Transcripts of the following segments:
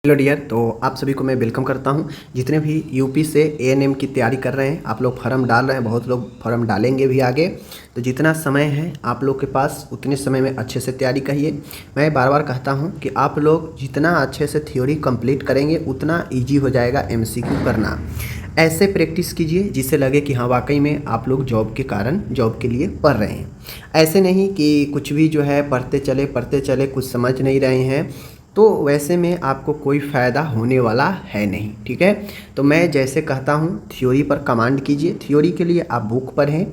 Hello dear, तो आप सभी को मैं वेलकम करता हूं। जितने भी यूपी से एएनएम की तैयारी कर रहे हैं, आप लोग फॉर्म डाल रहे हैं, बहुत लोग फॉर्म डालेंगे भी आगे। तो जितना समय है आप लोग के पास, उतने समय में अच्छे से तैयारी करिए। मैं बार बार कहता हूं कि आप लोग जितना अच्छे से थ्योरी कंप्लीट करेंगे उतना ईजी हो जाएगा एमसीक्यू करना। ऐसे प्रैक्टिस कीजिए जिससे लगे कि हाँ वाकई में आप लोग जॉब के कारण, जॉब के लिए पढ़ रहे हैं। ऐसे नहीं कि कुछ भी जो है पढ़ते चले कुछ समझ नहीं रहे हैं, तो वैसे में आपको कोई फ़ायदा होने वाला है नहीं। ठीक है, तो मैं जैसे कहता हूँ थ्योरी पर कमांड कीजिए। थ्योरी के लिए आप बुक पढ़ें,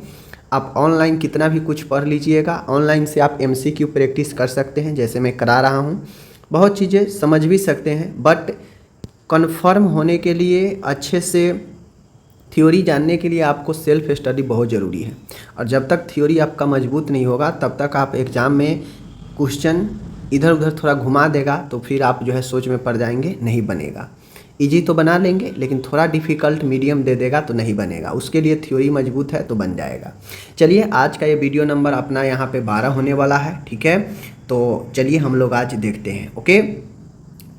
आप ऑनलाइन कितना भी कुछ पढ़ लीजिएगा। ऑनलाइन से आप एमसीक्यू प्रैक्टिस कर सकते हैं, जैसे मैं करा रहा हूँ। बहुत चीज़ें समझ भी सकते हैं, बट कन्फर्म होने के लिए, अच्छे से थ्योरी जानने के लिए आपको सेल्फ स्टडी बहुत ज़रूरी है। और जब तक थ्योरी आपका मजबूत नहीं होगा तब तक आप एग्ज़ाम में क्वेश्चन इधर उधर थोड़ा घुमा देगा तो फिर आप जो है सोच में पड़ जाएंगे, नहीं बनेगा। इजी तो बना लेंगे लेकिन थोड़ा डिफ़िकल्ट मीडियम दे देगा तो नहीं बनेगा। उसके लिए थ्योरी मजबूत है तो बन जाएगा। चलिए, आज का ये वीडियो नंबर अपना यहाँ पे 12 होने वाला है। ठीक है, तो चलिए हम लोग आज देखते हैं। ओके,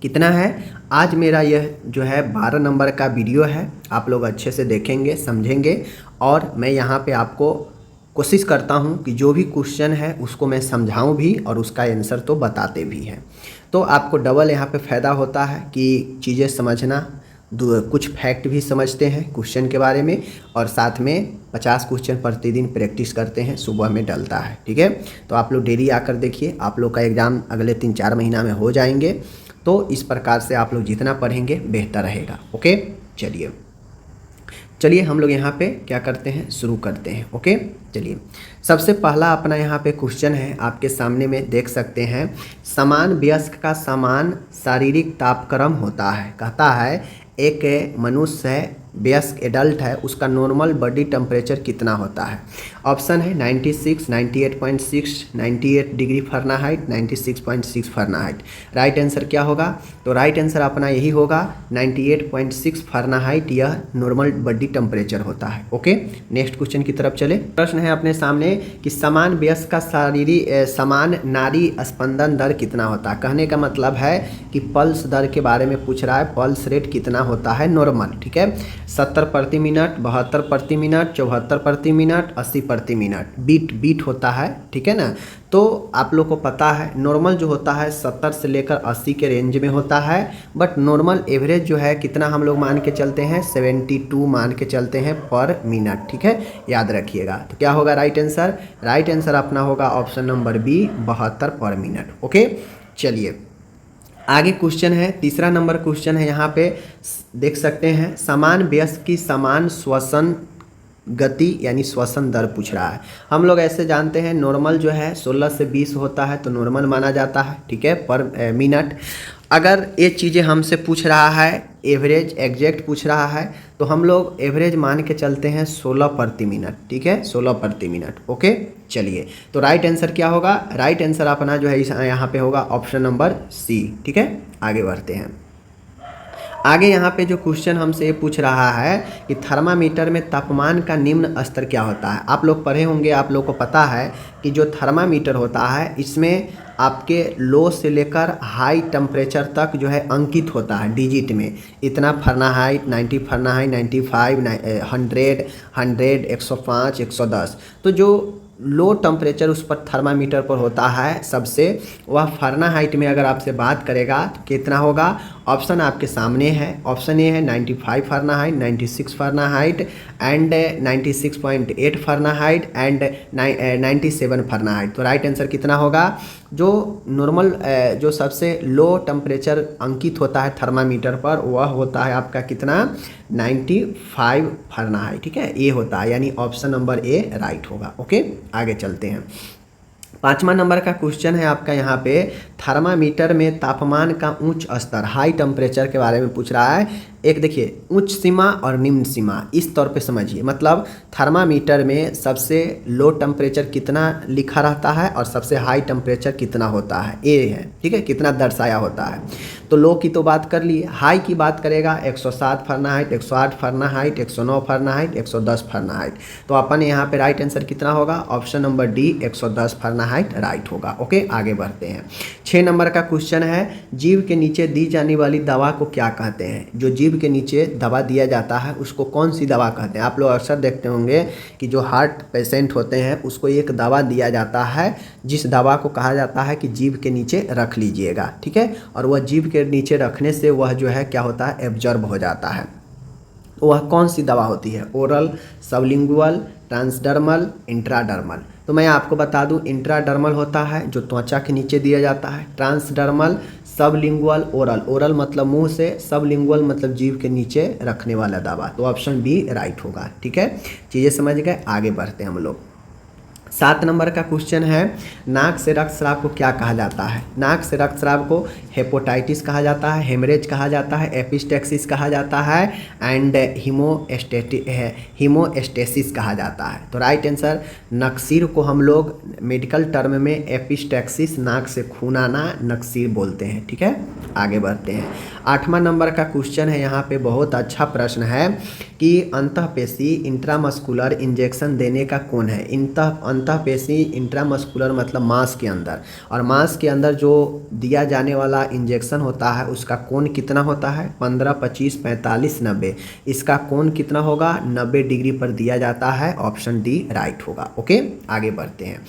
कितना है आज मेरा यह जो है 12 नंबर का वीडियो है। आप लोग अच्छे से देखेंगे, समझेंगे, और मैं यहाँ पे आपको कोशिश करता हूँ कि जो भी क्वेश्चन है उसको मैं समझाऊँ भी और उसका आंसर तो बताते भी हैं। तो आपको डबल यहाँ पे फ़ायदा होता है कि चीज़ें समझना, कुछ फैक्ट भी समझते हैं क्वेश्चन के बारे में, और साथ में 50 क्वेश्चन प्रतिदिन प्रैक्टिस करते हैं, सुबह में डलता है। ठीक है, तो आप लोग डेली आकर देखिए, आप लोग का एग्ज़ाम अगले 3-4 महीना में हो जाएंगे। तो इस प्रकार से आप लोग जितना पढ़ेंगे बेहतर रहेगा। ओके, चलिए हम लोग यहाँ पे क्या करते हैं, शुरू करते हैं। ओके, चलिए सबसे पहला अपना यहाँ पे क्वेश्चन है, आपके सामने में देख सकते हैं। समान वयस्क का समान शारीरिक तापक्रम होता है। कहता है एक मनुष्य है, वयस्क एडल्ट है, उसका नॉर्मल बॉडी टेम्परेचर कितना होता है। ऑप्शन है 96, 98.6, 98 degree Fahrenheit, 96.6 Fahrenheit. Right answer क्या होगा? तो राइट आंसर अपना यही होगा 98.6 फ़ारेनहाइट, यह नॉर्मल बॉडी टेम्परेचर होता है। ओके, नेक्स्ट क्वेश्चन की तरफ चले। प्रश्न है अपने सामने कि समान वयस्क का समान नाड़ी स्पंदन दर कितना होता है। कहने का मतलब है कि पल्स दर के बारे में पूछ रहा है, पल्स रेट कितना होता है नॉर्मल। ठीक है, 70 प्रति मिनट, 72 प्रति मिनट, 74 प्रति मिनट, 80 प्रति मिनट। बीट होता है। ठीक है ना, तो आप लोग को पता है नॉर्मल जो होता है 70 से लेकर 80 के रेंज में होता है, बट नॉर्मल एवरेज जो है कितना हम लोग मान के चलते हैं, 72 मान के चलते हैं पर मिनट। ठीक है, याद रखिएगा। तो क्या होगा राइट आंसर? राइट आंसर अपना होगा ऑप्शन नंबर बी, 72 पर मिनट। ओके, चलिए आगे क्वेश्चन है, तीसरा नंबर क्वेश्चन है। यहाँ पे देख सकते हैं समान वयस्क की समान श्वसन गति यानी श्वसन दर पूछ रहा है। हम लोग ऐसे जानते हैं नॉर्मल जो है 16 से 20 होता है तो नॉर्मल माना जाता है। ठीक है, पर मिनट। अगर ये चीज़ें हमसे पूछ रहा है, एवरेज एग्जैक्ट पूछ रहा है, तो हम लोग एवरेज मान के चलते हैं 16 प्रति मिनट। ठीक है, 16 प्रति मिनट। ओके, चलिए तो राइट आंसर क्या होगा? राइट आंसर अपना जो है यहाँ पे होगा ऑप्शन नंबर सी। ठीक है, आगे बढ़ते हैं। आगे यहाँ पे जो क्वेश्चन हमसे ये पूछ रहा है कि थर्मामीटर में तापमान का निम्न स्तर क्या होता है। आप लोग पढ़े होंगे, आप लोग को पता है कि जो थर्मामीटर होता है इसमें आपके लो से लेकर हाई टेम्परेचर तक जो है अंकित होता है डिजिट में। इतना फ़ारेनहाइट, 90 फ़ारेनहाइट, 95, 100, 105, 110। तो जो लो टेम्परेचर उस पर थर्मामीटर पर होता है सबसे, वह फ़ारेनहाइट में अगर आपसे बात करेगा तो कितना होगा? ऑप्शन आपके सामने है। ऑप्शन ए है 95 Fahrenheit, 96 Fahrenheit and 96.8 Fahrenheit and 97 Fahrenheit. तो राइट आंसर कितना होगा? जो नॉर्मल जो सबसे लो टेम्परेचर अंकित होता है थर्मामीटर पर वह होता है आपका कितना? 95 फ़ारेनहाइट। ठीक है, ये होता है, यानी ऑप्शन नंबर ए राइट होगा। ओके, आगे चलते हैं। 5वां नंबर का क्वेश्चन है आपका यहाँ पे, थर्मामीटर में तापमान का उच्च स्तर, हाई टेम्परेचर के बारे में पूछ रहा है। एक देखिए, उच्च सीमा और निम्न सीमा इस तौर पे समझिए। मतलब थर्मामीटर में सबसे लो टेम्परेचर कितना लिखा रहता है और सबसे हाई टेम्परेचर कितना होता है, ये है। ठीक है, कितना दर्शाया होता है। तो लो की तो बात कर लिए, हाई की बात करेगा 107 फ़ारेनहाइट, 108 फ़ारेनहाइट, 109 फ़ारेनहाइट, 110 फ़ारेनहाइट। तो अपन यहाँ पे राइट आंसर कितना होगा? Option number D, 110 Fahrenheit right होगा। ओके, आगे बढ़ते हैं। 6 नंबर का क्वेश्चन है, जीभ के नीचे दी जाने वाली दवा को क्या कहते हैं? जो जीभ के नीचे दवा दिया जाता है उसको कौन सी दवा कहते हैं? आप लोग अक्सर देखते होंगे कि जो हार्ट पेशेंट होते हैं उसको एक दवा दिया जाता है, जिस दवा को कहा जाता है कि जीभ के नीचे रख लीजिएगा, ठीक है। और वह जीभ के नीचे रखने से वह जो है क्या होता है, एब्जॉर्ब हो जाता है। वह कौन सी दवा होती है? Oral, sublingual, transdermal, intradermal. तो मैं आपको बता दूं, इंट्राडर्मल होता है जो त्वचा के नीचे दिया जाता है, ट्रांसडर्मल, सबलिंगुअल, ओरल। ओरल मतलब मुंह से, सबलिंगुअल मतलब जीभ के नीचे रखने वाला दवा। तो ऑप्शन बी राइट होगा, ठीक है। चीज़ें समझ गए, आगे बढ़ते हैं हम लोग। 7 नंबर का क्वेश्चन है, नाक से रक्तस्राव को क्या कहा जाता है? नाक से रक्तस्राव को हेपेटाइटिस कहा जाता है, हेमरेज कहा जाता है, एपिस्टेक्सिस कहा जाता है एंड हीमोस्टेसिस कहा जाता है। तो राइट आंसर, नक्सीर को हम लोग मेडिकल टर्म में एपिस्टेक्सिस, नाक से खून आना, नक्सीर बोलते हैं, ठीक है। आगे बढ़ते हैं। 8वां नंबर का क्वेश्चन है, यहाँ पे बहुत अच्छा प्रश्न है कि अंतःपेशी इंट्रामस्कुलर इंजेक्शन देने का कौन है? अंतःपेशी इंट्रामस्कुलर मतलब मांस के अंदर, और मांस के अंदर जो दिया जाने वाला इंजेक्शन होता है उसका कोण कितना होता है? 15, 25, 45, 90। इसका कोण कितना होगा? 90 डिग्री पर दिया जाता है। ऑप्शन डी राइट होगा, ओके। आगे बढ़ते हैं।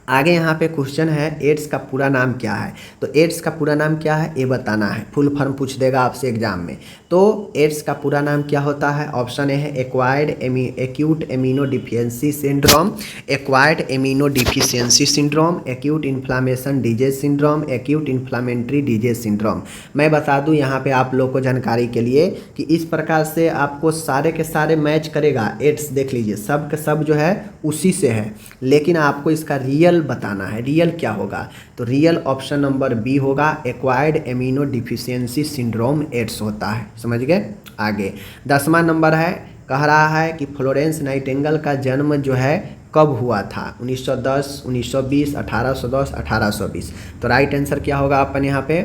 आगे यहाँ पे क्वेश्चन है, एड्स का पूरा नाम क्या है? तो एड्स का पूरा नाम क्या है ये बताना है, फुल फॉर्म पूछ देगा आपसे एग्जाम में। तो एड्स का पूरा नाम क्या होता है? ऑप्शन ए है acquired acute immunodeficiency syndrome, acquired immunodeficiency syndrome, acute inflammation disease syndrome, acute inflammatory disease syndrome. मैं बता दूं यहाँ पे आप लोग को जानकारी के लिए कि इस प्रकार से आपको सारे के सारे मैच करेगा। एड्स देख लीजिए, सब के सब जो है उसी से है, लेकिन आपको इसका रियल बताना है। रियल क्या होगा? तो रियल ऑप्शन नंबर बी होगा, एक्वायर्ड इम्यूनोडिफिशियेंसी सिंड्रोम एड्स होता है। समझ गए? आगे 10वां नंबर है, कह रहा है कि फ्लोरेंस नाइटिंगेल का जन्म जो है कब हुआ था? 1910, 1920, 1810, 1820। तो राइट आंसर क्या होगा अपन यहाँ पे?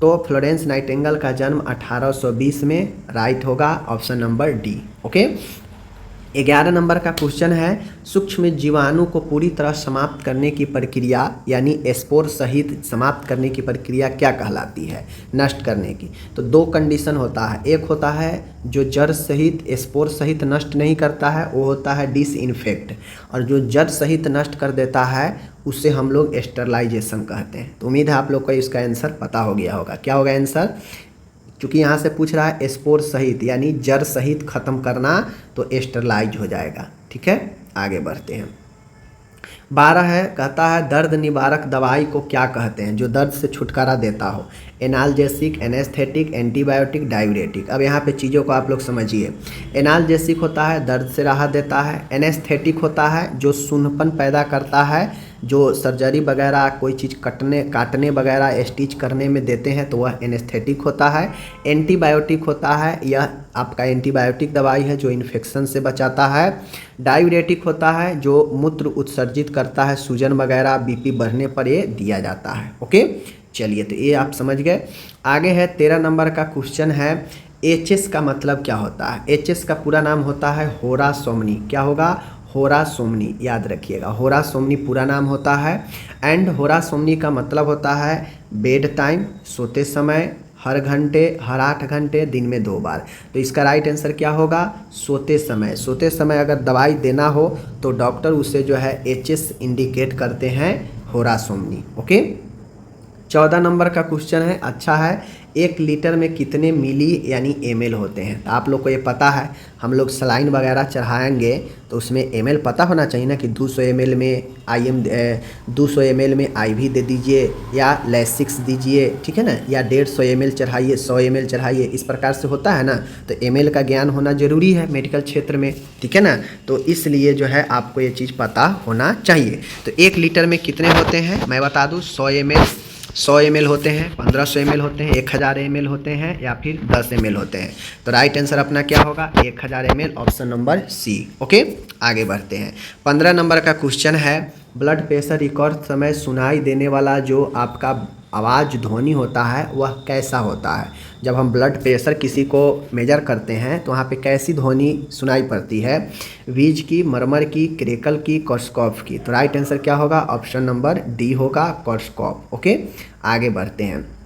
तो फ्लोरेंस नाइटिंगेल का जन्म 1820 में राइट होगा, option number D, okay. 11 number का क्वेश्चन है, सूक्ष्म जीवाणु को पूरी तरह समाप्त करने की प्रक्रिया यानी स्पोर सहित समाप्त करने की प्रक्रिया क्या कहलाती है? नष्ट करने की। तो 2 कंडीशन होता है, एक होता है जो जड़ सहित स्पोर सहित नष्ट नहीं करता है, वो होता है डिसइंफेक्ट, और जो जड़ सहित नष्ट कर देता है उसे हम लोग स्टरलाइजेशन कहते हैं। तो उम्मीद है आप लोग को इसका आंसर पता हो गया होगा। क्या होगा आंसर? क्योंकि यहाँ से पूछ रहा है स्पोर सहित यानी जड़ सहित ख़त्म करना, तो स्टरलाइज हो जाएगा, ठीक है। आगे बढ़ते हैं। 12 है, कहता है दर्द निवारक दवाई को क्या कहते हैं जो दर्द से छुटकारा देता हो? Analgesic, anaesthetic, antibiotic, diuretic. अब यहाँ पे चीज़ों को आप लोग समझिए। एनाल्जेसिक होता है दर्द से राहत देता है, एनेस्थेटिक होता है जो सूंधपन पैदा करता है, जो सर्जरी वगैरह कोई चीज़ काटने वगैरह स्टिच करने में देते हैं तो वह एनेस्थेटिक होता है। एंटीबायोटिक होता है, यह आपका एंटीबायोटिक दवाई है जो इन्फेक्शन से बचाता है। डाययूरेटिक होता है जो मूत्र उत्सर्जित करता है, सूजन वगैरह बीपी बढ़ने पर ये दिया जाता है, ओके। चलिए, तो ये आप समझ गए। आगे है 13 नंबर का क्वेश्चन है, एचएस का मतलब क्या होता है? एचएस का पूरा नाम होता है होरा सोमनी। क्या होगा? होरा सोमनी, याद रखिएगा। होरा सोमनी पूरा नाम होता है। एंड होरा सोमनी का मतलब होता है बेड टाइम, सोते समय, हर घंटे, हर 8 घंटे, दिन में 2 बार। तो इसका राइट आंसर क्या होगा? सोते समय। सोते समय अगर दवाई देना हो तो डॉक्टर उसे जो है एचएस इंडिकेट करते हैं, होरा सोमनी, ओके। 14 नंबर का क्वेश्चन है, अच्छा है, 1 लीटर में कितने मिली यानी ml होते हैं? तो आप लोग को ये पता है, हम लोग सलाइन वगैरह चढ़ाएंगे तो उसमें ml पता होना चाहिए ना कि 200 ml में 200 ml में IV दे दीजिए या लेसिक्स दीजिए, ठीक है ना, या 150 ml चढ़ाइए, 100 ml चढ़ाइए, इस प्रकार से होता है ना। तो ml का ज्ञान होना जरूरी है मेडिकल क्षेत्र में, ठीक है ना। तो इसलिए जो है आपको ये चीज़ पता होना चाहिए। तो 1 लीटर में कितने होते हैं मैं बता दूँ? 100 ml होते हैं, 1500 ml होते हैं, 1000 ml होते हैं, या फिर 10 ml होते हैं। तो राइट आंसर अपना क्या होगा? 1000 ml, option number C, okay. आगे बढ़ते हैं। 15 नंबर का क्वेश्चन है, ब्लड प्रेशर रिकॉर्ड समय सुनाई देने वाला जो आपका आवाज़ ध्वनि होता है वह कैसा होता है? जब हम ब्लड प्रेशर किसी को मेजर करते हैं तो वहाँ पे कैसी ध्वनि सुनाई पड़ती है? वीज की, मरमर की, क्रेकल की, कॉर्सकॉफ की। तो राइट आंसर क्या होगा? ऑप्शन नंबर डी होगा, कॉर्सकॉफ। ओके, आगे बढ़ते हैं।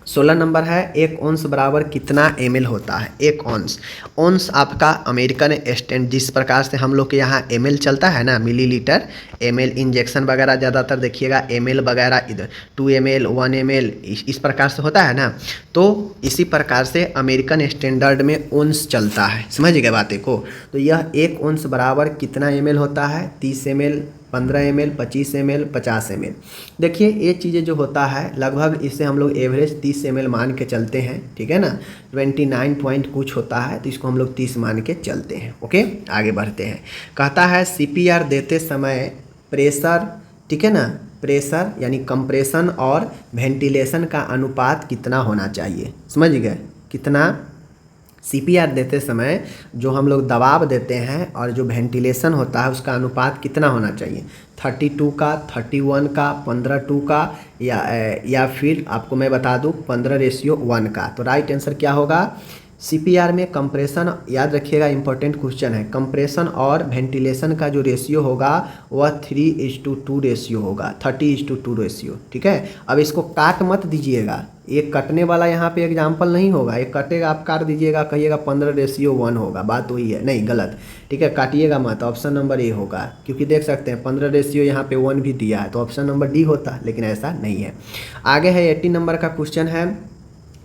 16 नंबर है, 1 औंस बराबर कितना ml होता है? 1 औंस। औंस आपका अमेरिकन स्टैंड, जिस प्रकार से हम लोग के यहाँ ml चलता है ना, मिलीलीटर, ml इंजेक्शन वगैरह ज़्यादातर देखिएगा ml वगैरह इधर 2 ml 1 ml इस प्रकार से होता है ना, तो इसी प्रकार से अमेरिकन स्टैंडर्ड में औंस चलता है। समझ गए बातें को? तो यह 1 औंस बराबर कितना ml होता है? 30 ml, 15 ml, 25 ml, 50 ml। देखिए ये चीज़ें जो होता है लगभग इससे हम लोग एवरेज 30 ml मान के चलते हैं, ठीक है ना। 29 पॉइंट कुछ होता है तो इसको हम लोग 30 मान के चलते हैं। ओके, आगे बढ़ते हैं। कहता है CPR देते समय प्रेशर, ठीक है ना, प्रेशर यानी कंप्रेशन और वेंटिलेशन का अनुपात कितना होना चाहिए? समझ गए? कितना? CPR देते समय जो हम लोग दबाव देते हैं और जो वेंटिलेशन होता है उसका अनुपात कितना होना चाहिए? 32 का, 31 का, 15:2 का, या फिर आपको मैं बता दूं 15:1 का। तो राइट आंसर क्या होगा? CPR में कंप्रेशन, याद रखिएगा इंपॉर्टेंट क्वेश्चन है, कंप्रेशन और वेंटिलेशन का जो रेशियो होगा वह 3:2 रेशियो होगा, 30:2 रेशियो। ठीक है, अब इसको काट मत दीजिएगा, ये कटने वाला यहाँ पे एग्जाम्पल नहीं होगा, ये कटेगा आप काट दीजिएगा, कहिएगा 15:1 होगा, बात वही है, नहीं गलत। ठीक है, काटिएगा मत, ऑप्शन नंबर ए होगा, क्योंकि देख सकते हैं 15 यहाँ पे 1 भी दिया है तो ऑप्शन नंबर डी होता, लेकिन ऐसा नहीं है। आगे है 18 नंबर का क्वेश्चन है,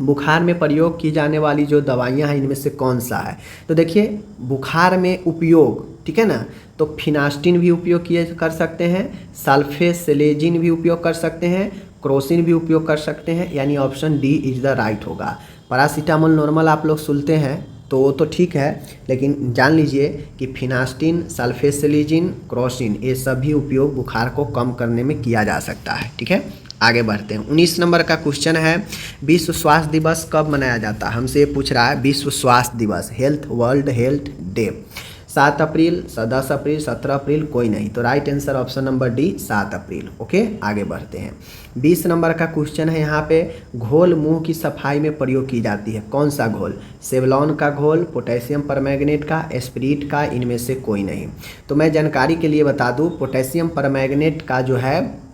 बुखार में प्रयोग की जाने वाली जो दवाइयाँ हैं इनमें से कौन सा है? तो देखिए बुखार में उपयोग, ठीक है ना, तो फिनास्टिन भी उपयोग किए कर सकते हैं, सल्फेसिलेजिन भी उपयोग कर सकते हैं, क्रोसिन भी उपयोग कर सकते हैं, यानी option D is the right होगा। पैरासीटामोल नॉर्मल आप लोग सुनते हैं तो वो तो ठीक है, लेकिन जान लीजिए कि फिनास्टिन, सल्फेसिलेजिन, क्रोसिन ये सभी उपयोग बुखार को कम करने में किया जा सकता है। ठीक है, आगे बढ़ते हैं। 19 नंबर का क्वेश्चन है, विश्व स्वास्थ्य दिवस कब मनाया जाता है? हमसे पूछ रहा है विश्व स्वास्थ्य दिवस, हेल्थ वर्ल्ड हेल्थ डे। 7 अप्रैल, 10 अप्रैल, 17 अप्रैल, कोई नहीं, तो right answer option number D 7 अप्रैल। ओके, आगे बढ़ते हैं। 20 नंबर का क्वेश्चन है, यहाँ पे घोल मुंह की सफाई में प्रयोग की जाती है, कौन सा घोल? सेवलॉन का घोल, पोटेशियम परमैंगनेट का, एस्पिरिट का, इनमें से कोई नहीं। तो मैं जानकारी के लिए बता दूँ, पोटेशियम परमैंगनेट का जो है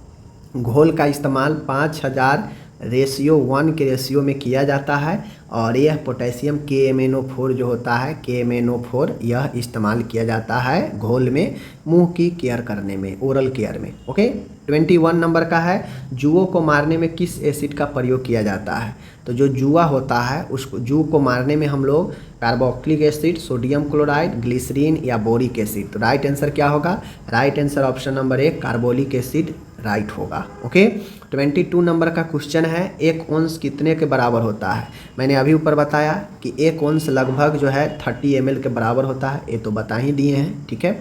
घोल का इस्तेमाल 5000:1 के रेशियो में किया जाता है, और यह पोटेशियम KMnO4 जो होता है, KMnO4 यह इस्तेमाल किया जाता है घोल में मुंह की केयर करने में, ओरल केयर में। ओके, 21 नंबर का है, जुओं को मारने में किस एसिड का प्रयोग किया जाता है? तो जो जुआ होता है उसको, जू को मारने में हम लोग carboxylic acid, sodium chloride, glycerine या बोरिक एसिड। तो राइट आंसर क्या होगा? Right answer option number A carbolic acid right होगा। ओके, 22 नंबर का क्वेश्चन है, 1 औंस कितने के बराबर होता है? मैंने अभी ऊपर बताया कि 1 औंस लगभग जो है 30 ml के बराबर होता है, ये तो बता ही दिए हैं। ठीक है,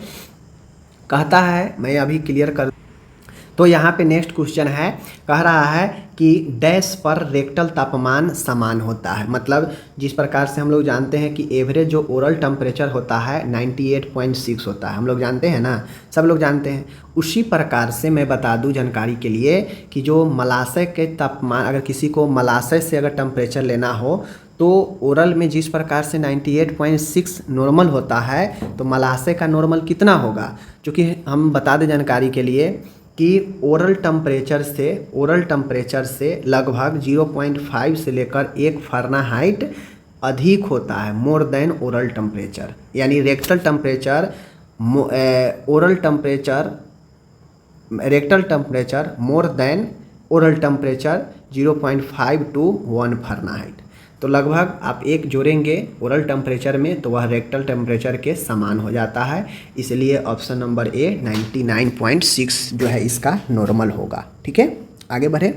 कहता है, मैं अभी क्लियर कर, तो यहाँ पे नेक्स्ट क्वेश्चन है, कह रहा है कि डैश पर रेक्टल तापमान समान होता है, मतलब जिस प्रकार से हम लोग जानते हैं कि एवरेज जो ओरल टेम्परेचर होता है 98.6 होता है, हम लोग जानते हैं ना, सब लोग जानते हैं। उसी प्रकार से मैं बता दूं जानकारी के लिए कि जो मलाशय के तापमान, अगर किसी को मलाशय से अगर टेम्परेचर लेना हो तो ओरल में जिस प्रकार से 98.6 नॉर्मल होता है, तो मलाशय का नॉर्मल कितना होगा? क्योंकि हम बता दें जानकारी के लिए कि ओरल टेम्परेचर से लगभग 0.5 से लेकर 1 फ़ारेनहाइट अधिक होता है, मोर देन ओरल टेम्परेचर, यानी rectal temperature more than oral temperature 0.5 to 1 Fahrenheit. तो लगभग आप एक जोड़ेंगे ओरल टेम्परेचर में तो वह रेक्टल टेम्परेचर के समान हो जाता है, इसलिए ऑप्शन नंबर ए 99.6 जो है इसका नॉर्मल होगा। ठीक है, आगे बढ़े,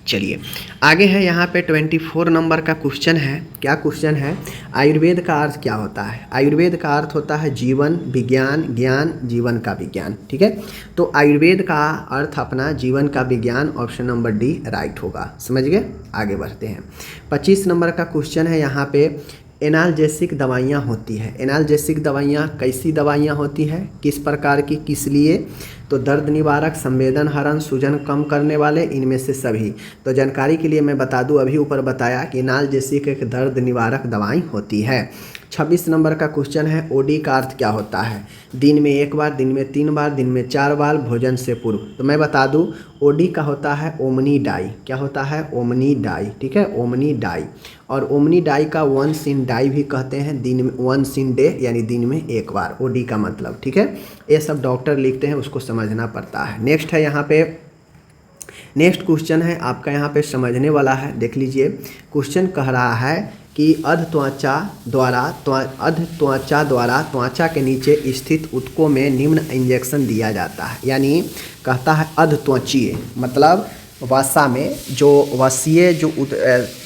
चलिए आगे है यहाँ पे 24 नंबर का क्वेश्चन है। क्या क्वेश्चन है? आयुर्वेद का अर्थ क्या होता है? आयुर्वेद का अर्थ होता है जीवन, विज्ञान, ज्ञान, जीवन का विज्ञान। ठीक है, तो आयुर्वेद का अर्थ अपना जीवन का विज्ञान, ऑप्शन नंबर डी राइट होगा। समझ गए, आगे बढ़ते हैं। 25 नंबर का क्वेश्चन है यहाँ पे, एनाल्जेसिक दवाइयाँ होती है। एनाल्जेसिक दवाइयाँ कैसी दवाइयाँ होती है, किस प्रकार की, किस लिए? तो दर्द निवारक, संवेदन हरण, सूजन कम करने वाले, इनमें से सभी। तो जानकारी के लिए मैं बता दूं, अभी ऊपर बताया कि एनाल्जेसिक एक दर्द निवारक दवाई होती है। 26 नंबर का क्वेश्चन है, ओडी का अर्थ क्या होता है? दिन में 1 बार, दिन में 3 बार, दिन में 4 बार, भोजन से पूर्व। तो मैं बता दूं, ओडी का होता है ओमनी डाई। क्या होता है? ओमनी डाई, ठीक है, ओमनी डाई। और ओमनी डाई का वंस इन डाई भी कहते हैं, दिन में वंस इन डे, यानी दिन में 1 बार, ओडी का मतलब, ठीक है। ये सब डॉक्टर लिखते हैं, उसको समझना पड़ता है। नेक्स्ट है यहाँ पे, नेक्स्ट क्वेश्चन है आपका यहाँ पे समझने वाला है, देख लीजिए। क्वेश्चन कह रहा है कि अध त्वचा द्वारा त्वचा के नीचे स्थित ऊतकों में निम्न इंजेक्शन दिया जाता है। यानी कहता है अध त्वचीय मतलब वसा में जो वसीय जो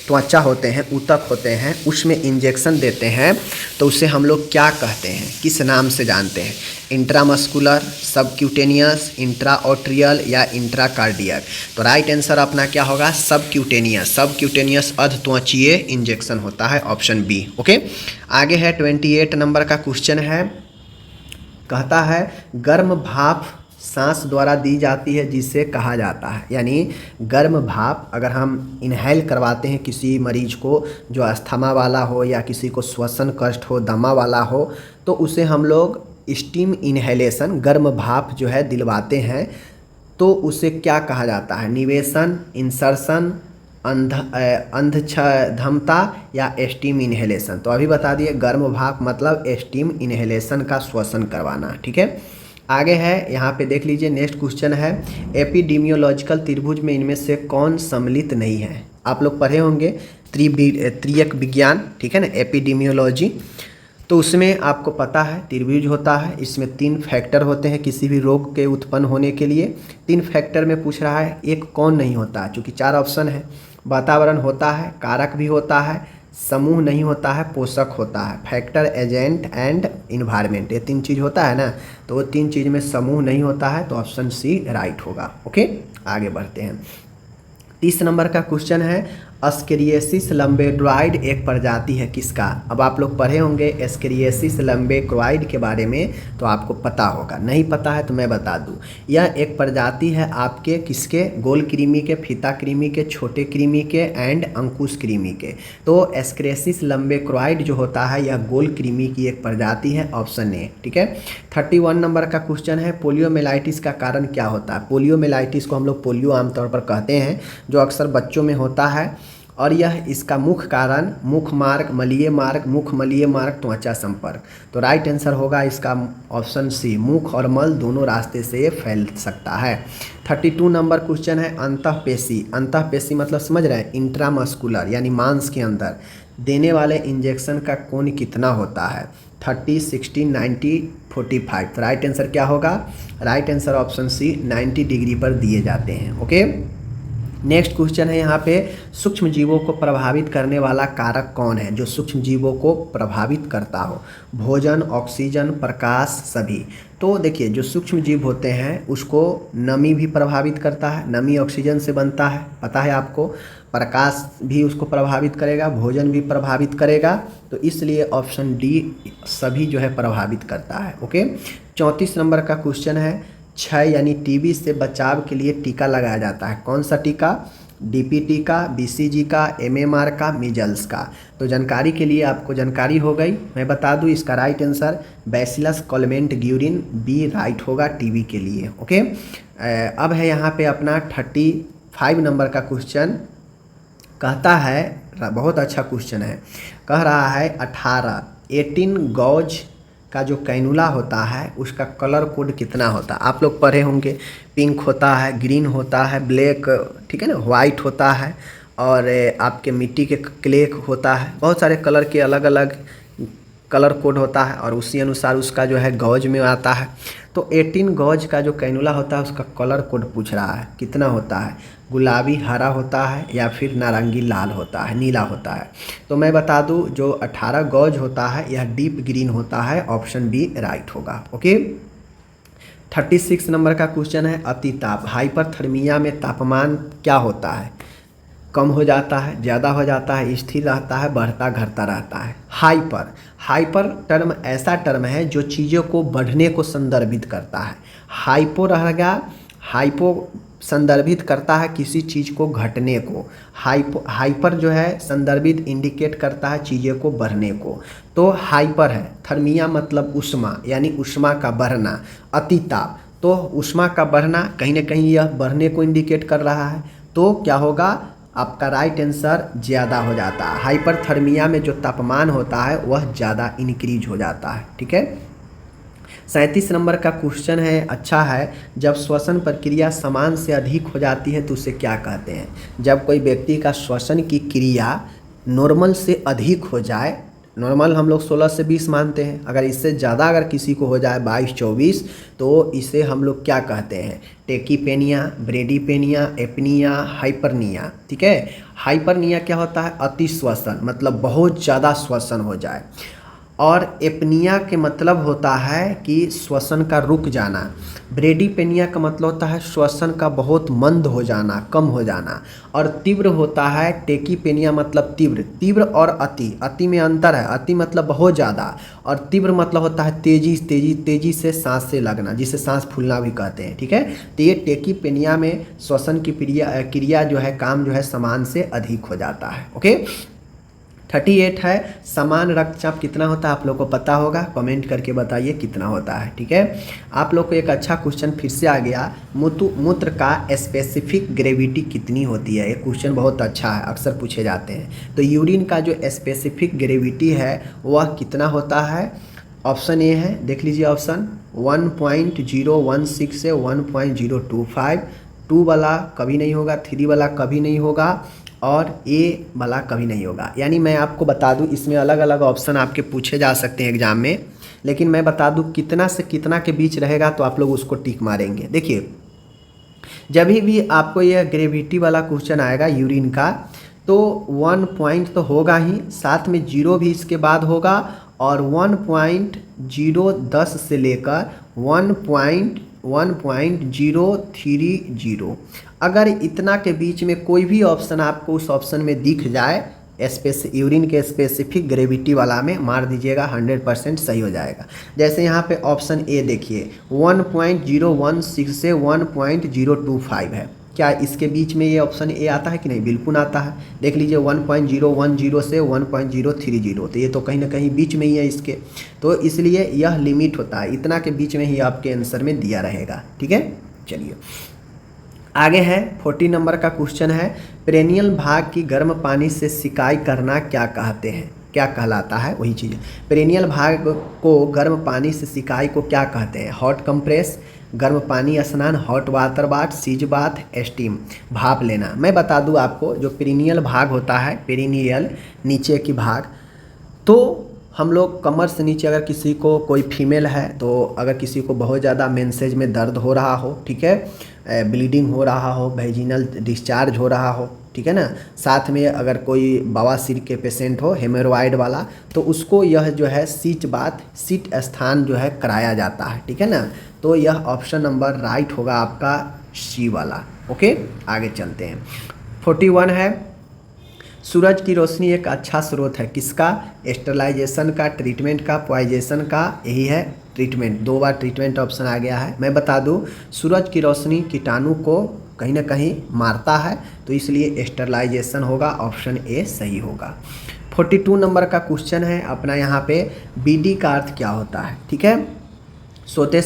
त्वचा होते हैं, ऊतक होते हैं, उसमें इंजेक्शन देते हैं, तो उसे हम लोग क्या कहते हैं, किस नाम से जानते हैं? इंट्रामस्कुलर, सबक्यूटेनियस, इंट्राऑर्ट्रियल या इंट्राकार्डियक? तो राइट आंसर अपना क्या होगा? सबक्यूटेनियस। सबक्यूटेनियस अधत्वचीय इंजेक्शन होता है, ऑप्शन बी। ओके, आगे है 28 नंबर का क्वेश्चन है, कहता है गर्म भाप सांस द्वारा दी जाती है जिसे कहा जाता है। यानी गर्म भाप अगर हम इनहेल करवाते हैं किसी मरीज को जो अस्थमा वाला हो या किसी को श्वसन कष्ट हो, दमा वाला हो, तो उसे हम लोग स्टीम इनहेलेशन, गर्म भाप जो है दिलवाते हैं, तो उसे क्या कहा जाता है? निवेशन, इंसर्शन, अंधधमता या स्टीम इनहेलेशन? तो अभी बता दिए, गर्म भाप मतलब स्टीम इनहेलेशन का श्वसन करवाना, ठीक है। आगे है यहाँ पे देख लीजिए, नेक्स्ट क्वेश्चन है, एपिडेमियोलॉजिकल त्रिभुज में इनमें से कौन सम्मिलित नहीं है? आप लोग पढ़े होंगे त्रियक विज्ञान, ठीक है ना, एपिडेमियोलॉजी। तो उसमें आपको पता है त्रिभुज होता है, इसमें 3 फैक्टर होते हैं किसी भी रोग के उत्पन्न होने के लिए। 3 फैक्टर में पूछ रहा है, एक कौन नहीं होता? चूँकि 4 ऑप्शन है, वातावरण होता है, कारक भी होता है, समूह नहीं होता है, पोषक होता है। फैक्टर, एजेंट एंड इन्वायरमेंट, ये 3 चीज़ होता है ना, तो वो 3 चीज़ में समूह नहीं होता है, तो ऑप्शन सी राइट होगा। ओके, आगे बढ़ते हैं। 30 नंबर का क्वेश्चन है, एस्केरिएसिस लंबेक्रोइड एक प्रजाति है किसका? अब आप लोग पढ़े होंगे एस्केरिएसिस लंबेक्रोइड के बारे में, तो आपको पता होगा। नहीं पता है तो मैं बता दूं, यह एक प्रजाति है आपके किसके? गोल कृमि के, फीता कृमि के, छोटे कृमि के एंड अंकुश कृमि के। तो एस्केरिएसिस लंबेक्रोइड जो होता है यह गोल कृमि की एक प्रजाति है, ऑप्शन ए, ठीक है। 31 नंबर का क्वेश्चन है, पोलियोमेलाइटिस का कारण क्या होता है? पोलियोमेलाइटिस को हम लोग पोलियो आमतौर पर कहते हैं, जो अक्सर बच्चों में होता है, और यह इसका मुख्य कारण मुख मार्ग, मलीय मार्ग, मुख मलीय मार्ग, त्वचा संपर्क। तो राइट आंसर होगा इसका ऑप्शन सी, मुख और मल दोनों रास्ते से ये फैल सकता है। 32 नंबर क्वेश्चन है, अंतःपेशी। अंतःपेशी मतलब समझ रहे हैं, इंट्रामस्कुलर यानी मांस के अंदर देने वाले इंजेक्शन का कोण कितना होता है? 30, 60, 90, 45। तो राइट आंसर क्या होगा? Right answer option C 90 degree पर दिए जाते हैं। ओके, नेक्स्ट क्वेश्चन है यहाँ पे, सूक्ष्म जीवों को प्रभावित करने वाला कारक कौन है जो सूक्ष्म जीवों को प्रभावित करता हो? भोजन, ऑक्सीजन, प्रकाश, सभी। तो देखिए, जो सूक्ष्म जीव होते हैं उसको नमी भी प्रभावित करता है, नमी ऑक्सीजन से बनता है, पता है आपको। प्रकाश भी उसको प्रभावित करेगा, भोजन भी प्रभावित करेगा, तो इसलिए ऑप्शन डी सभी जो है प्रभावित करता है। ओके, 34 नंबर का क्वेश्चन है, क्षय यानी टीबी से बचाव के लिए टीका लगाया जाता है। कौन सा टीका? डीपीटी का, बीसीजी का, एमएमआर का, मीजल्स का। तो जानकारी के लिए आपको जानकारी हो गई, मैं बता दूं इसका right answer bacillus Calmette Guerin, B right होगा टीबी के लिए। ओके, अब है यहाँ पे अपना 35 नंबर का क्वेश्चन, कहता है, बहुत अच्छा क्वेश्चन है, कह रहा है 18 गॉज का जो कैनुला होता है उसका कलर कोड कितना होता है? आप लोग पढ़े होंगे, पिंक होता है, ग्रीन होता है, ब्लैक, ठीक है ना, वाइट होता है, और आपके मिट्टी के क्ले होता है, बहुत सारे कलर के अलग अलग कलर कोड होता है, और उसी अनुसार उसका जो है गॉज में आता है। तो 18 गॉज का जो कैनुला होता है उसका कलर कोड पूछ रहा है, कितना होता है? गुलाबी हरा होता है या फिर नारंगी लाल होता है, नीला होता है? तो मैं बता दूं, जो 18 गॉज होता है यह डीप ग्रीन होता है, ऑप्शन बी राइट होगा। ओके, 36 नंबर का क्वेश्चन है, अतिताप, हाइपरथर्मिया में तापमान क्या होता है? कम हो जाता है, ज़्यादा हो जाता है, स्थिर रहता है, बढ़ता घटता रहता है। हाइपर, हाइपर टर्म ऐसा टर्म है जो चीज़ों को बढ़ने को संदर्भित करता है। हाइपो रहेगा, हाइपो संदर्भित करता है किसी चीज़ को घटने को, हाइपर जो है संदर्भित इंडिकेट करता है चीज़ों को बढ़ने को। तो हाइपर है। थर्मिया मतलब उष्मा, यानी उष्मा का बढ़ना। अतिताप, तो उष्मा का बढ़ना, कहीं ना कहीं यह बढ़ने को इंडिकेट कर रहा है। तो क्या होगा आपका राइट आंसर, ज़्यादा हो जाता है। हाइपरथर्मिया में जो तापमान होता है वह ज़्यादा इंक्रीज हो जाता है। ठीक है। 37 नंबर का क्वेश्चन है, अच्छा है, जब श्वसन प्रक्रिया समान से अधिक हो जाती है तो उसे क्या कहते हैं? जब कोई व्यक्ति का श्वसन की क्रिया नॉर्मल से अधिक हो जाए, नॉर्मल हम लोग 16 से 20 मानते हैं, अगर इससे ज़्यादा अगर किसी को हो जाए 22-24, तो इसे हम लोग क्या कहते हैं? टेकीपेनिया, ब्रेडीपेनिया, एपनिया, हाइपरनिया। ठीक है। हाइपरनिया क्या होता है? अति श्वसन, मतलब बहुत ज़्यादा श्वसन हो जाए। और एपनिया के मतलब होता है कि श्वसन का रुक जाना। ब्रेडीपेनिया का मतलब होता है श्वसन का बहुत मंद हो जाना, कम हो जाना। और तीव्र होता है टेकीपेनिया, मतलब तीव्र। तीव्र और अति, अति में अंतर है। अति मतलब बहुत ज़्यादा, और तीव्र मतलब होता है तेजी तेजी तेजी से सांस से लगना, जिसे सांस फूलना भी कहते हैं। ठीक है। तो ये टेकीपेनिया में श्वसन की क्रिया जो है, काम जो है, समान से अधिक हो जाता है। ओके। 38 है, समान रक्तचाप कितना होता है? आप लोग को पता होगा, कमेंट करके बताइए कितना होता है। ठीक है। आप लोग को एक अच्छा क्वेश्चन फिर से आ गया, मूत्र का स्पेसिफिक ग्रेविटी कितनी होती है? ये क्वेश्चन बहुत अच्छा है, अक्सर पूछे जाते हैं। तो यूरिन का जो स्पेसिफिक ग्रेविटी है वह कितना होता है? ऑप्शन ए है, देख लीजिए ऑप्शन, 1.016 से 1.025। 2 वाला कभी नहीं होगा, 3 वाला कभी नहीं होगा, और ए वाला कभी नहीं होगा। यानी मैं आपको बता दूं, इसमें अलग अलग ऑप्शन आपके पूछे जा सकते हैं एग्जाम में, लेकिन मैं बता दूं कितना से कितना के बीच रहेगा तो आप लोग उसको टिक मारेंगे। देखिए, जब भी आपको यह ग्रेविटी वाला क्वेश्चन आएगा यूरिन का, तो 1 पॉइंट तो होगा ही, साथ में 0 भी इसके बाद होगा, और 1.010 से लेकर 1.030। अगर इतना के बीच में कोई भी ऑप्शन आपको उस ऑप्शन में दिख जाए, यूरिन के स्पेसिफिक ग्रेविटी वाला में, मार दीजिएगा, 100% सही हो जाएगा। जैसे यहाँ पे ऑप्शन ए देखिए, 1.016 से 1.025 है। क्या इसके बीच में ये ऑप्शन ए आता है कि नहीं? बिल्कुल आता है। देख लीजिए, 1.010 से 1.030, तो ये तो कहीं ना कहीं बीच में ही है इसके। तो इसलिए यह लिमिट होता है, इतना के बीच में ही आपके आंसर में दिया रहेगा। ठीक है। चलिए आगे है, 40 नंबर का क्वेश्चन है, पेरिनियल भाग की गर्म पानी से सिकाई करना क्या कहते हैं? क्या कहलाता है? वही चीज़, पेरिनियल भाग को गर्म पानी से सिकाई को क्या कहते हैं? हॉट कंप्रेस, गर्म पानी स्नान, हॉट वाटर बाथ, सीज बाथ, स्टीम, भाप लेना। मैं बता दूं आपको, जो पेरिनियल भाग होता है, पेरिनियल नीचे की भाग, तो हम लोग कमर से नीचे, अगर किसी को, कोई फीमेल है तो अगर किसी को बहुत ज़्यादा मेंसेज में दर्द हो रहा हो, ठीक है, ब्लीडिंग हो रहा हो, वेजिनल डिस्चार्ज हो रहा हो, ठीक है ना, साथ में अगर कोई बवासीर के पेशेंट हो, हेमोरॉइड वाला, तो उसको यह जो है सीट स्थान जो है कराया जाता है। ठीक है ना। तो यह ऑप्शन नंबर राइट होगा आपका, सी वाला। ओके, आगे चलते हैं। 41 है, सूरज की रोशनी एक अच्छा स्रोत है किसका? स्टरलाइजेशन का, ट्रीटमेंट का, पॉइजेशन का, यही है ट्रीटमेंट। 2 बार ट्रीटमेंट ऑप्शन आ गया है। मैं बता दूं, सूरज की रोशनी कीटाणु को कहीं ना कहीं मारता है, तो इसलिए स्टरलाइजेशन होगा, ऑप्शन ए सही होगा। 42 नंबर का क्वेश्चन है अपना, यहाँ पे बीडी का अर्थ क्या होता है? ठीक है। सोते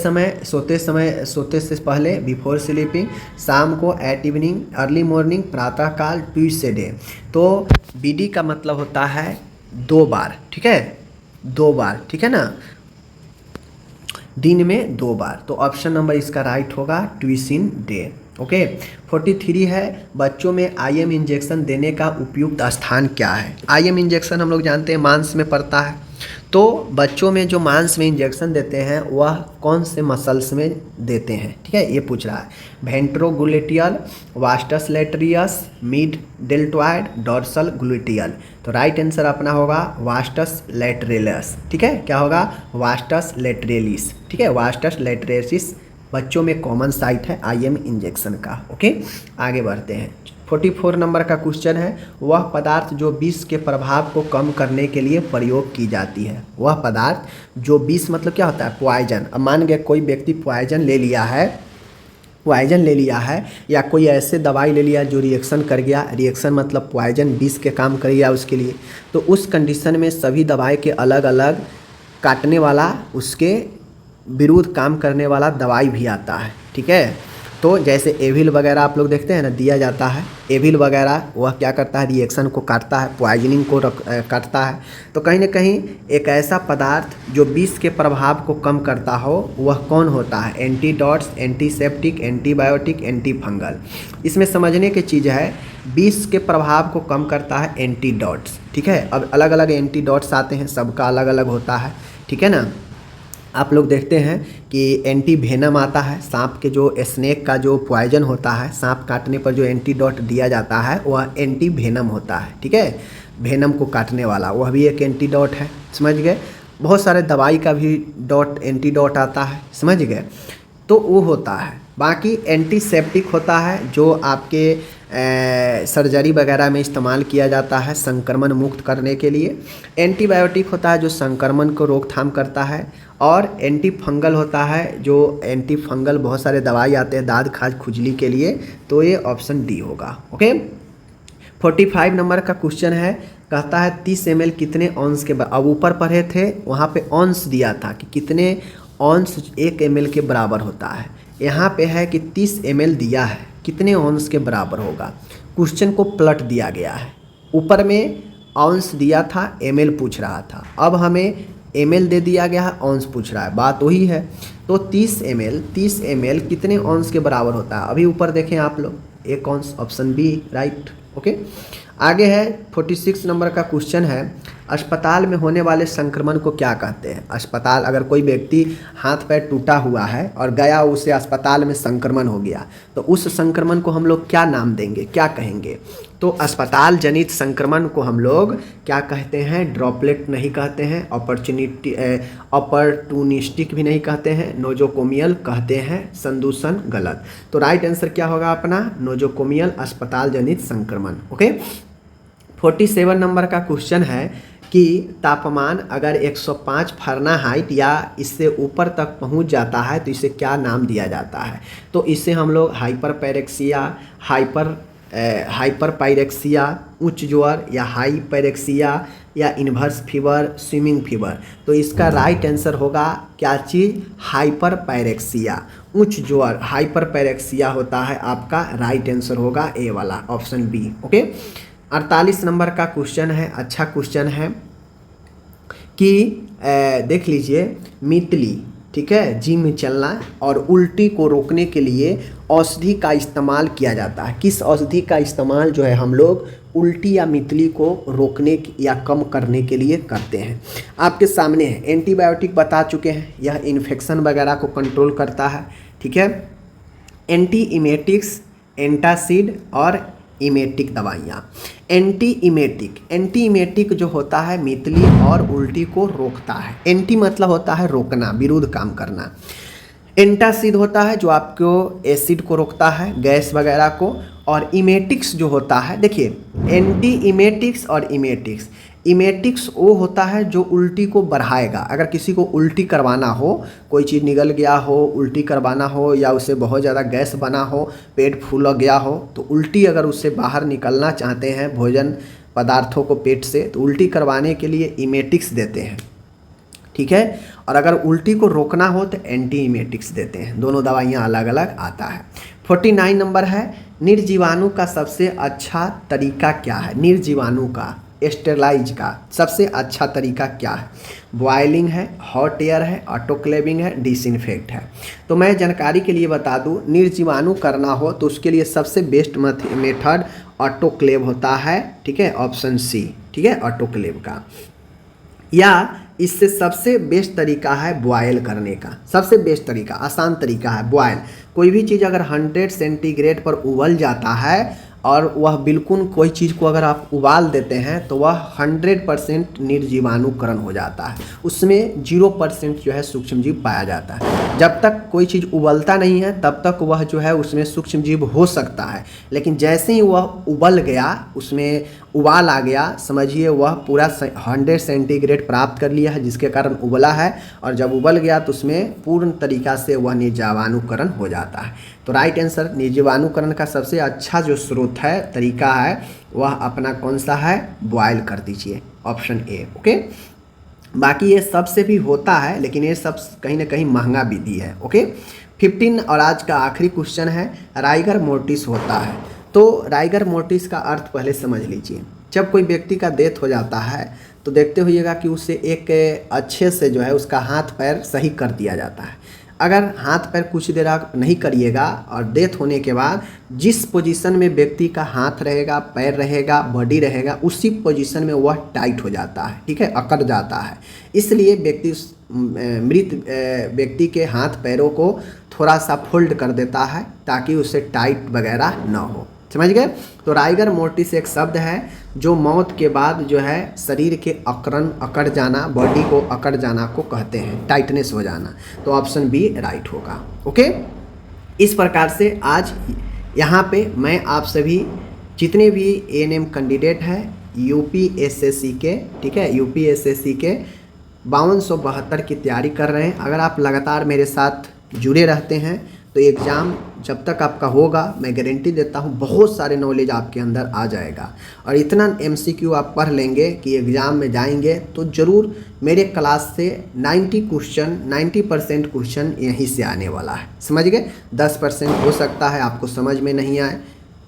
से पहले, बिफोर स्लीपिंग, शाम को, एट इवनिंग, अर्ली मॉर्निंग, प्रातःकाल, ट्यूसडे डे। तो बीडी का मतलब होता है 2 बार। ठीक है, 2 बार। ठीक है ना, दिन में 2 बार। तो ऑप्शन नंबर इसका राइट होगा, ट्यूसिन डे। ओके। 43 है, बच्चों में आईएम इंजेक्शन देने का उपयुक्त स्थान क्या है? आईएम इंजेक्शन हम लोग जानते हैं मांस में पड़ता है, तो बच्चों में जो मांस में इंजेक्शन देते हैं वह कौन से मसल्स में देते हैं? ठीक है, ये पूछ रहा है। Ventrogluteal, vastus lateralis, mid deltoid, dorsal gluteal. तो राइट आंसर अपना होगा वास्टस लेटरेलिस। ठीक है, क्या होगा? Vastus lateralis. ठीक है, वास्टस लेटरेलिस बच्चों में कॉमन साइट है आईएम इंजेक्शन का। ओके, आगे बढ़ते हैं। 44 नंबर का क्वेश्चन है, वह पदार्थ जो विष के प्रभाव को कम करने के लिए प्रयोग की जाती है। वह पदार्थ जो विष मतलब क्या होता है, पॉइजन। अब मान गए कोई व्यक्ति पॉइजन ले लिया है या कोई ऐसे दवाई ले लिया जो रिएक्शन कर गया, रिएक्शन मतलब पॉइजन विष के काम कर गया उसके लिए, तो उस कंडीशन में सभी दवाई के अलग अलग काटने वाला, उसके विरुद्ध काम करने वाला दवाई भी आता है। ठीक है, तो जैसे एविल वगैरह आप लोग देखते हैं ना, दिया जाता है एविल वगैरह, वह क्या करता है, रिएक्शन को काटता है, पॉइजनिंग को काटता है। तो कहीं ना कहीं एक ऐसा पदार्थ जो विष के प्रभाव को कम करता हो वह कौन होता है, एंटीडॉट्स, एंटीसेप्टिक, एंटीबायोटिक, एंटीफंगल। इसमें समझने की चीज़ है, विष के प्रभाव को कम करता है एंटीडॉट्स। ठीक है, अब अलग अलग एंटीडॉट्स आते हैं, सबका अलग अलग होता है। ठीक है ना, आप लोग देखते हैं कि एंटी वेनम आता है, सांप के जो स्नेक का जो पॉइजन होता है, सांप काटने पर जो एंटीडॉट दिया जाता है वह एंटी वेनम होता है। ठीक है, वेनम को काटने वाला वह भी एक एंटीडॉट है, समझ गए। बहुत सारे दवाई का भी एंटीडॉट आता है, समझ गए, तो वो होता है। बाकी एंटीसेप्टिक होता है जो आपके सर्जरी वगैरह में इस्तेमाल किया जाता है संक्रमण मुक्त करने के लिए। एंटीबायोटिक होता है जो संक्रमण को रोकथाम करता है, और एंटी फंगल होता है जो एंटी फंगल बहुत सारे दवाई आते हैं दाद खाज खुजली के लिए, तो ये ऑप्शन डी होगा। ओके, 45 नंबर का क्वेश्चन है, कहता है 30 ml कितने ऑन्स के, अब ऊपर पढ़े थे वहाँ पे ऑन्स दिया था कि कितने ऑन्स 1 ml के बराबर होता है, यहाँ पे है कि 30 ml दिया है, कितने ऑन्स के बराबर होगा। क्वेश्चन को पलट दिया गया है, ऊपर में ऑन्स दिया था, ml पूछ रहा था, अब हमें ml दे दिया गया है, ऑन्स पूछ रहा है, बात वही है। तो 30 ml कितने ऑन्स के बराबर होता है, अभी ऊपर देखें आप लोग, 1 ऑन्स, ऑप्शन बी राइट। ओके, आगे है 46 नंबर का क्वेश्चन है, अस्पताल में होने वाले संक्रमण को क्या कहते हैं। अस्पताल, अगर कोई व्यक्ति हाथ पैर टूटा हुआ है और गया, उसे अस्पताल में संक्रमण हो गया, तो उस संक्रमण को हम लोग क्या नाम देंगे, क्या कहेंगे। तो अस्पताल जनित संक्रमण को हम लोग क्या कहते हैं, ड्रॉपलेट नहीं कहते हैं, अपॉर्चुनिस्टिक भी नहीं कहते हैं, नोजोकोमियल कहते हैं, संदूषण गलत। तो राइट आंसर क्या होगा अपना, नोजोकोमियल, अस्पताल जनित संक्रमण। ओके, 47 नंबर का क्वेश्चन है कि तापमान अगर 105 फ़ारेनहाइट या इससे ऊपर तक पहुंच जाता है तो इसे क्या नाम दिया जाता है। तो इसे हम लोग हाइपरपैरेक्सिया, हाइपरपायरेक्सिया, उच्च ज्वर, या हाइपैरेक्सिया, या इन्वर्स फीवर, स्विमिंग फीवर। तो इसका राइट आंसर होगा क्या चीज़, हाइपरपैरेक्सिया, उच्च ज्वर, हाइपरपैरेक्सिया होता है आपका राइट आंसर होगा ए वाला, ऑप्शन बी। ओके, 48 नंबर का क्वेश्चन है, अच्छा क्वेश्चन है कि देख लीजिए, मितली, ठीक है, जिम में चलना और उल्टी को रोकने के लिए औषधि का इस्तेमाल किया जाता है। किस औषधि का इस्तेमाल जो है हम लोग उल्टी या मितली को रोकने या कम करने के लिए करते हैं। आपके सामने है, एंटीबायोटिक बता चुके हैं, यह इन्फेक्शन वगैरह को कंट्रोल करता है। ठीक है, एंटी इमेटिक्स, एंटासिड और इमेटिक दवाइयाँ। एंटी इमेटिक जो होता है मितली और उल्टी को रोकता है। एंटी मतलब होता है रोकना, विरुद्ध काम करना। एंटासिड होता है जो आपको एसिड को रोकता है, गैस वगैरह को। और इमेटिक्स जो होता है, देखिए एंटी इमेटिक्स और इमेटिक्स वो होता है जो उल्टी को बढ़ाएगा। अगर किसी को उल्टी करवाना हो, कोई चीज़ निगल गया हो, उल्टी करवाना हो, या उसे बहुत ज़्यादा गैस बना हो, पेट फूल गया हो, तो उल्टी अगर उससे बाहर निकलना चाहते हैं भोजन पदार्थों को पेट से, तो उल्टी करवाने के लिए इमेटिक्स देते हैं। ठीक है, और अगर उल्टी को रोकना हो तो एंटी इमेटिक्स देते हैं। दोनों दवाइयाँ अलग अलग आता है। 49 नंबर है, निर्जीवाणु का सबसे अच्छा तरीका क्या है। निर्जीवाणु का, स्टेरलाइज का सबसे अच्छा तरीका क्या है। बॉयलिंग है, हॉट एयर है, ऑटोक्लेविंग है, डिसइंफेक्ट है। तो मैं जानकारी के लिए बता दूं, निर्जीवाणु करना हो तो उसके लिए सबसे बेस्ट मेथड ऑटोक्लेव होता है। ठीक है, ऑप्शन सी, ठीक है, ऑटोक्लेव का। या इससे सबसे बेस्ट तरीका है बॉयल करने का। सबसे बेस्ट तरीका, आसान तरीका है बॉयल। कोई भी चीज़ अगर 100 सेंटीग्रेड पर उबल जाता है और वह बिल्कुल कोई चीज़ को अगर आप उबाल देते हैं तो वह 100% निर्जीवाणुकरण हो जाता है, उसमें 0% जो है सूक्ष्म जीव पाया जाता है। जब तक कोई चीज़ उबलता नहीं है तब तक वह जो है उसमें सूक्ष्म जीव हो सकता है, लेकिन जैसे ही वह उबल गया, उसमें उबाल आ गया, समझिए वह पूरा 100 सेंटीग्रेड प्राप्त कर लिया है, जिसके कारण उबला है, और जब उबल गया तो उसमें पूर्ण तरीक़ा से वह निर्जीवाणुकरण हो जाता है। तो राइट आंसर निर्जीवाणुकरण का सबसे अच्छा जो स्रोत है, तरीका है, वह अपना कौन सा है, बॉयल कर दीजिए, ऑप्शन ए। ओके, बाकी ये सबसे भी होता है, लेकिन ये सब कहीं ना कहीं महंगा विधि है। ओके, 15 और आज का आखिरी क्वेश्चन है, राइगर मोर्टिस होता है। तो राइगर मोर्टिस का अर्थ पहले समझ लीजिए। जब कोई व्यक्ति का डेथ हो जाता है तो देखते होइएगा कि उसे एक अच्छे से जो है उसका हाथ पैर सही कर दिया जाता है। अगर हाथ पैर कुछ देर आप नहीं करिएगा और डेथ होने के बाद जिस पोजीशन में व्यक्ति का हाथ रहेगा, पैर रहेगा, बॉडी रहेगा, उसी पोजीशन में वह टाइट हो जाता है, ठीक है, अकड़ जाता है। इसलिए व्यक्ति मृत व्यक्ति के हाथ पैरों को थोड़ा सा फोल्ड कर देता है ताकि उसे टाइट वगैरह ना हो। समझ गए? तो राइगर मोर्टिस एक शब्द है जो मौत के बाद जो है शरीर के अकड़ जाना, बॉडी को अकड़ जाना को कहते हैं, टाइटनेस हो जाना। तो ऑप्शन बी राइट होगा। ओके, इस प्रकार से आज यहाँ पे मैं आप सभी जितने भी एएनएम कैंडिडेट हैं यूपीएसएससी के, ठीक है, यूपीएसएससी के 5272 की तैयारी कर रहे हैं, अगर आप लगातार मेरे साथ जुड़े रहते हैं तो एग्ज़ाम जब तक आपका होगा, मैं गारंटी देता हूँ बहुत सारे नॉलेज आपके अंदर आ जाएगा। और इतना एमसीक्यू आप पढ़ लेंगे कि एग्ज़ाम में जाएंगे तो ज़रूर मेरे क्लास से 90% क्वेश्चन यहीं से आने वाला है। समझ गए? 10% हो सकता है आपको समझ में नहीं आए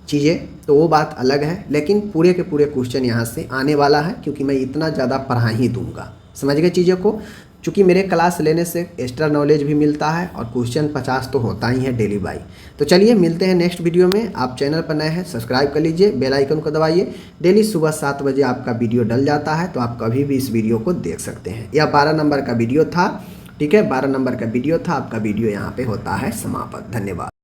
चीज़ें, तो वो बात अलग है, लेकिन पूरे के पूरे क्वेश्चन यहाँ से आने वाला है, क्योंकि मैं इतना ज़्यादा पढ़ा ही दूँगा। समझ गए चीज़ों को? चूँकि मेरे क्लास लेने से एक्स्ट्रा नॉलेज भी मिलता है और क्वेश्चन 50 तो होता ही है डेली बाई। तो चलिए मिलते हैं नेक्स्ट वीडियो में। आप चैनल पर नए हैं सब्सक्राइब कर लीजिए, बेल आइकन को दबाइए। डेली सुबह 7 बजे आपका वीडियो डल जाता है, तो आप कभी भी इस वीडियो को देख सकते हैं। यह 12 नंबर का वीडियो था, ठीक है, 12 नंबर का वीडियो था। आपका वीडियो यहाँ पर होता है समाप्त। धन्यवाद।